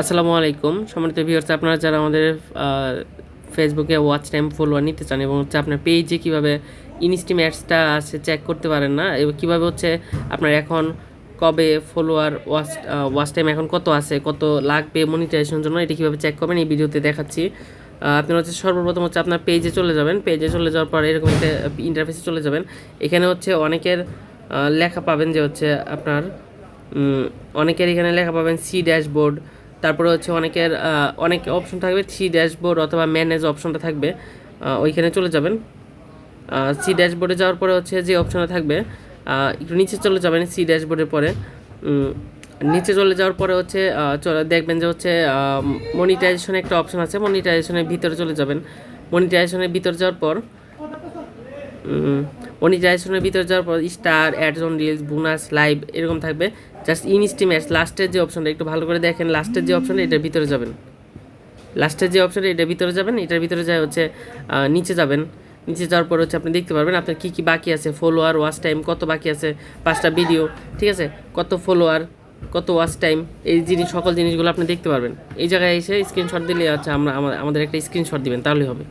আসসালামু আলাইকুম সম্মানিত ভিউয়ার্স, আপনারা যারা আমাদের ফেসবুকে ওয়াচ টাইম ফলোয়ার নিতে চান এবং হচ্ছে আপনার পেজে কীভাবে ইনস্টিম অ্যাডসটা আছে চেক করতে পারেন না এবং কীভাবে হচ্ছে আপনার এখন কবে ফলোয়ার ওয়াচ টাইম এখন কত আছে, কত লাগবে মনিটাইজেশনের জন্য, এটা কীভাবে চেক করবেন এই ভিডিওতে দেখাচ্ছি। আপনারা হচ্ছে সর্বপ্রথম হচ্ছে আপনার পেজে চলে যাবেন। পেজে চলে যাওয়ার পর এরকম একটা ইন্টারফেসে চলে যাবেন। এখানে হচ্ছে অনেকের লেখা পাবেন যে হচ্ছে আপনার অনেকের এখানে লেখা পাবেন সি ড্যাশবোর্ড, তারপরে হচ্ছে অনেকের অনেক অপশন থাকবে, সি ড্যাশবোর্ড অথবা ম্যানেজ অপশনটা থাকবে, ওইখানে চলে যাবেন। সি ড্যাশবোর্ডে যাওয়ার পরে হচ্ছে যে অপশনটা থাকবে একটু নিচে চলে যাবেন। সি ড্যাশবোর্ডের পরে নিচে চলে যাওয়ার পরে হচ্ছে দেখবেন যে হচ্ছে মনিটাইজেশনে একটা অপশন আছে, মনিটাইজেশনের ভিতরে চলে যাবেন। মনিটাইজেশনের ভিতরে যাওয়ার পর মনিটাইজেশনের ভিতরে যাওয়ার পর star, ads on reels, bonus, live এরকম থাকবে। জাস্ট ইনস্টিম অ্যাডস লাস্টের যে অপশনটা একটু ভালো করে দেখেন, লাস্টের যে অপশনটা এটার ভিতরে যাবেন। লাস্টের যে অপশনটা এটার ভিতরে যাবেন, এটার ভিতরে যায় হচ্ছে নিচে যাবেন। নিচে যাওয়ার পর হচ্ছে আপনি দেখতে পারবেন আপনার কী কী বাকি আছে, ফলোয়ার, ওয়াচ টাইম কত বাকি আছে, 5টা ভিডিও, ঠিক আছে, কত ফলোয়ার, কত ওয়াচ টাইম, এই সকল জিনিসগুলো আপনি দেখতে পারবেন। এই জায়গায় এসে স্ক্রিনশট দিলে হচ্ছে আমাদের একটা স্ক্রিনশট দিবেন, তাহলেই হবে।